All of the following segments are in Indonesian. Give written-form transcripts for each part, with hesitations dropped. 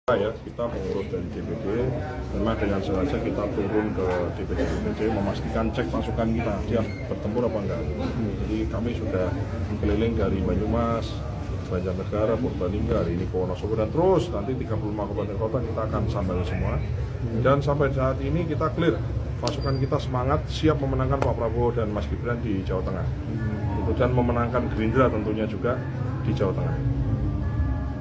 Ya, kita pengurus dari DPD memang dengan sengaja kita turun ke DPD memastikan cek pasukan kita dia bertempur apa enggak. Jadi kami sudah keliling dari Banyumas, Banjarnegara, Purbalingga, hari ini ke Wonosobo, dan terus nanti 35 kabupaten kota kita akan sambangi semua. Dan sampai saat ini kita clear, pasukan kita semangat siap memenangkan Pak Prabowo dan Mas Gibran di Jawa Tengah, dan memenangkan Gerindra tentunya juga di Jawa Tengah.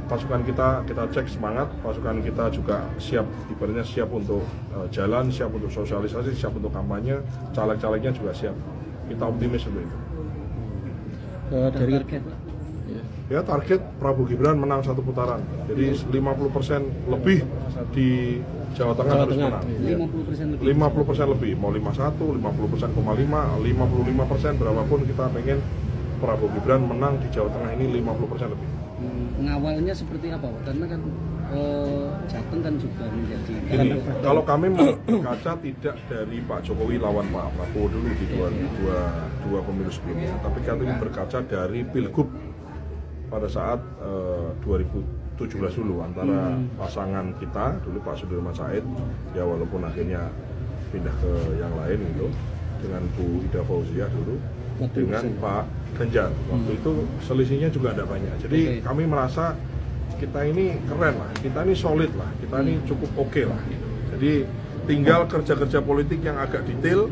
Pasukan kita cek semangat, pasukan kita juga siap, ibaratnya siap untuk jalan, siap untuk sosialisasi, siap untuk kampanye, caleg-calegnya juga siap. Kita optimis untuk itu. Dari target, ya target Prabowo Gibran menang satu putaran, jadi 50% lebih di Jawa Tengah harus menang. 50% lebih, mau 51, 50%,5, 55% berapapun kita pengen Prabowo Gibran menang di Jawa Tengah ini 50% lebih. Pengawalnya seperti apa, Pak? Karena kan Jateng kan juga menjadi. Gini, kalau kami berkaca tidak dari Pak Jokowi lawan Pak Prabowo dulu di 2022 pemilu sebelumnya, tapi kami berkaca dari Pilgub pada saat 2017 dulu antara pasangan kita dulu Pak Sudirman Said, ya walaupun akhirnya pindah ke yang lain itu, dengan Bu Ida Fauziah dulu, dengan Pak Ganjar. Waktu itu selisihnya juga ada banyak. Jadi kami merasa kita ini keren lah, kita ini solid lah, kita ini cukup oke lah. Jadi tinggal kerja-kerja politik yang agak detail,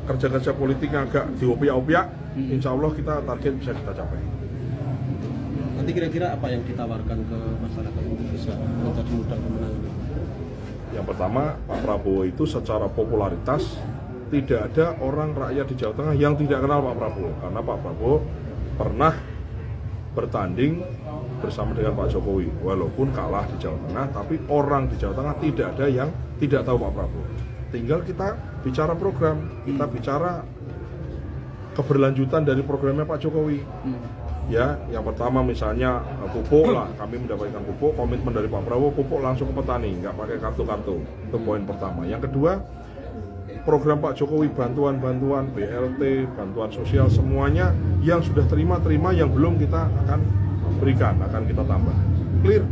kerja-kerja politik yang agak diopiak-opiak, insya Allah kita target bisa kita capai. Nanti kira-kira apa yang ditawarkan ke masyarakat untuk bisa menjadi modal kemenangan? Yang pertama, Pak Prabowo itu secara popularitas tidak ada orang rakyat di Jawa Tengah yang tidak kenal Pak Prabowo, karena Pak Prabowo pernah bertanding bersama dengan Pak Jokowi, walaupun kalah di Jawa Tengah, tapi orang di Jawa Tengah tidak ada yang tidak tahu Pak Prabowo. Tinggal kita bicara program, kita bicara keberlanjutan dari programnya Pak Jokowi. Ya, yang pertama misalnya pupuk lah, kami mendapatkan pupuk, komitmen dari Pak Prabowo, pupuk langsung ke petani, nggak pakai kartu-kartu. Itu poin pertama. Yang kedua, program Pak Jokowi, bantuan-bantuan, BLT, bantuan sosial, semuanya yang sudah terima, yang belum kita akan berikan, akan kita tambah. Clear.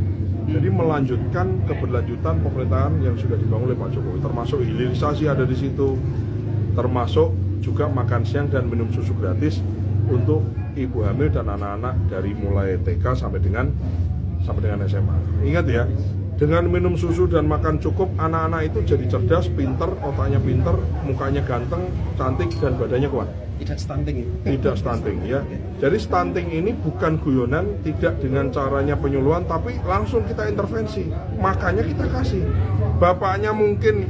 Jadi melanjutkan keberlanjutan pemerintahan yang sudah dibangun oleh Pak Jokowi, termasuk hilirisasi ada di situ, termasuk juga makan siang dan minum susu gratis untuk ibu hamil dan anak-anak dari mulai TK sampai dengan SMA. Ingat ya, dengan minum susu dan makan cukup, anak-anak itu jadi cerdas, pinter, otaknya pinter, mukanya ganteng, cantik, dan badannya kuat. Tidak stunting. Tidak stunting ya. Jadi stunting ini bukan guyonan, tidak dengan caranya penyuluhan, tapi langsung kita intervensi. Makanya kita kasih. Bapaknya mungkin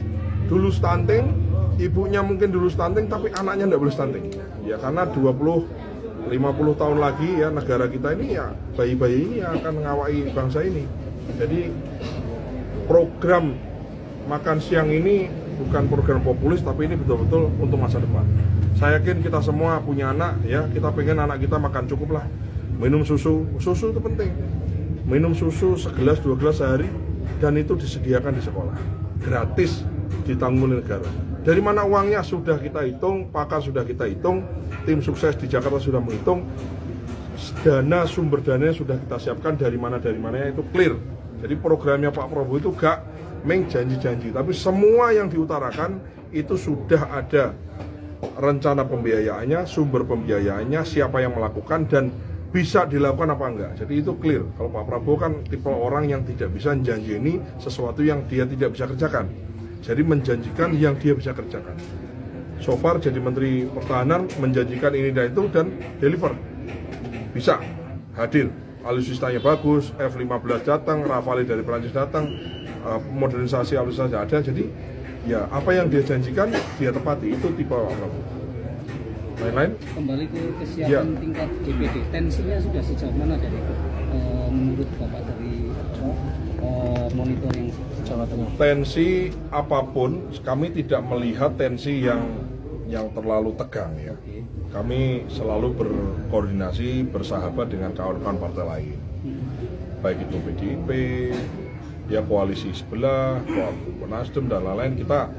dulu stunting, ibunya mungkin dulu stunting, tapi anaknya tidak boleh stunting. Ya karena 50 tahun lagi ya negara kita ini ya bayi-bayi ini akan mengawai bangsa ini. Jadi program makan siang ini bukan program populis, tapi ini betul-betul untuk masa depan. Saya yakin kita semua punya anak ya, kita pengen anak kita makan cukup lah. Minum susu itu penting. Minum susu segelas 2 gelas sehari, dan itu disediakan di sekolah. Gratis, ditanggung negara. Dari mana uangnya sudah kita hitung, pakar sudah kita hitung, tim sukses di Jakarta sudah menghitung, sumber dananya sudah kita siapkan, dari mana itu clear. Jadi programnya Pak Prabowo itu gak meng janji-janji, tapi semua yang diutarakan itu sudah ada rencana pembiayaannya, sumber pembiayaannya, siapa yang melakukan, dan bisa dilakukan apa enggak. Jadi itu clear. Kalau Pak Prabowo kan tipe orang yang tidak bisa janji ini sesuatu yang dia tidak bisa kerjakan. Jadi menjanjikan yang dia bisa kerjakan. So far jadi Menteri Pertahanan menjanjikan ini dan itu, dan deliver. Bisa hadir. Alutsistanya bagus, F-15 datang, Rafale dari Prancis datang, modernisasi alutsista ada. Jadi ya apa yang dia janjikan dia tepati. Itu tipe Pak Prabowo. Lain-lain? Kembali ke kesiapan tingkat DPD, tensinya sudah sejauh mana dari menurut Bapak dari monitoring Jawa Tengah? Tensi apapun, kami tidak melihat tensi yang terlalu tegang ya. Kami selalu berkoordinasi, bersahabat dengan kawan-kawan partai lain, baik itu PDIP, ya koalisi sebelah, Nasdem dan lain-lain. Kita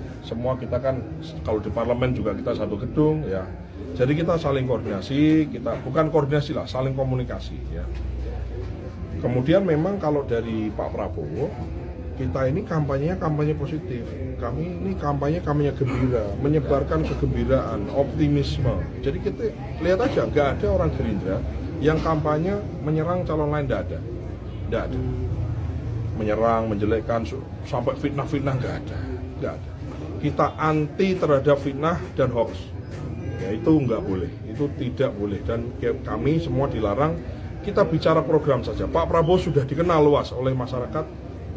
kan kalau di parlemen juga kita satu gedung ya. Jadi kita saling koordinasi, kita bukan koordinasi lah, saling komunikasi ya. Kemudian memang kalau dari Pak Prabowo, kita ini kampanyenya kampanye positif. Kami ini kampanye gembira, menyebarkan kegembiraan, optimisme. Jadi kita lihat aja, nggak ada orang Gerindra yang kampanye menyerang calon lain, nggak ada. Menyerang, menjelekkan, sampai fitnah-fitnah nggak ada. Kita anti terhadap fitnah dan hoax. Ya itu nggak boleh, itu tidak boleh, dan kami semua dilarang. Kita bicara program saja. Pak Prabowo sudah dikenal luas oleh masyarakat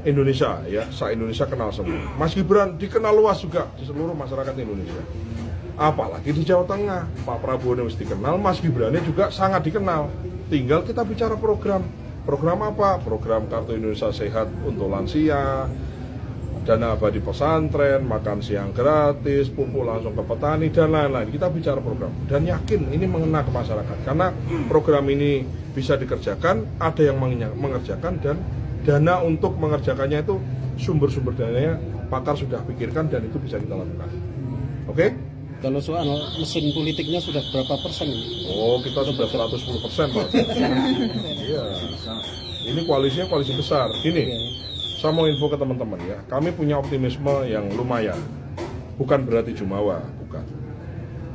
Indonesia, ya, se-Indonesia kenal semua. Mas Gibran dikenal luas juga di seluruh masyarakat Indonesia. Apalagi di Jawa Tengah, Pak Prabowo ini mesti dikenal, Mas Gibran juga sangat dikenal. Tinggal kita bicara program. Program apa? Program Kartu Indonesia Sehat untuk lansia, dana abadi pesantren, makan siang gratis, pupuk langsung ke petani, dan lain-lain. Kita bicara program dan yakin ini mengena ke masyarakat karena program ini bisa dikerjakan, ada yang mengerjakan, dan dana untuk mengerjakannya itu sumber-sumber dananya pakar sudah pikirkan dan itu bisa kita lakukan. Oke? Kalau soal mesin politiknya sudah berapa persen? Oh, kita sudah 110%, Pak. Iya. Ini koalisinya koalisi besar. Gini, saya mau info ke teman-teman ya. Kami punya optimisme yang lumayan. Bukan berarti jumawa, bukan.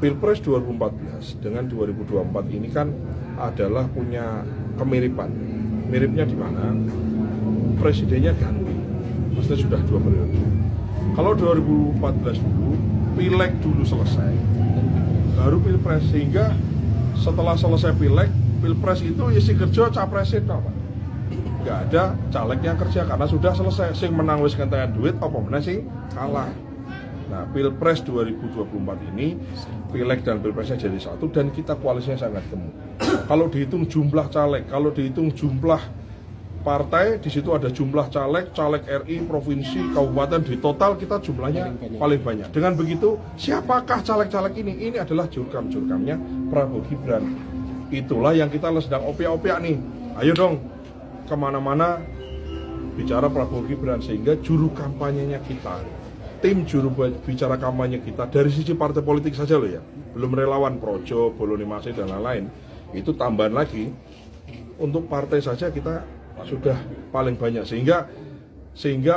Pilpres 2014 dengan 2024 ini kan adalah punya kemiripan. Miripnya di mana? Presidennya ganti. Maksudnya sudah 2 periode. Kalau 2014 dulu, pileg dulu selesai, baru pilpres, sehingga setelah selesai pileg, pilpres itu isi kerja capresnya apa? Nggak ada caleg yang kerja karena sudah selesai. Sing menang wis kentekan duit, apa meneh sing kalah. Nah, pilpres 2024 ini, pileg dan pilpresnya jadi satu dan kita koalisinya sangat gemuk. Kalau dihitung jumlah caleg, kalau dihitung jumlah partai, di situ ada jumlah caleg RI, provinsi, kabupaten, di total kita jumlahnya paling banyak. Dengan begitu, siapakah caleg-caleg ini? Ini adalah jurkam-jurkamnya Prabowo Gibran. Itulah yang kita sedang opiak-opiak nih. Ayo dong, kemana-mana bicara Prabowo Gibran, sehingga juru kampanyenya kita, tim juru bicara kampanye kita, dari sisi partai politik saja loh ya, belum relawan Projo, Boloni Masih, dan lain-lain, itu tambahan lagi, untuk partai saja kita sudah paling banyak, sehingga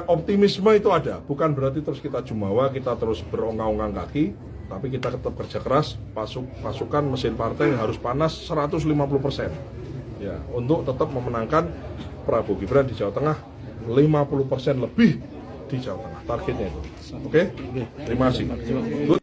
optimisme itu ada. Bukan berarti terus kita jumawa, kita terus beronggang-onggang kaki, tapi kita tetap kerja keras. Pasukan mesin partai harus panas 150%, ya, untuk tetap memenangkan Prabowo Gibran di Jawa Tengah, 50% lebih di Jawa Tengah, targetnya itu. Oke? Terima kasih. Good.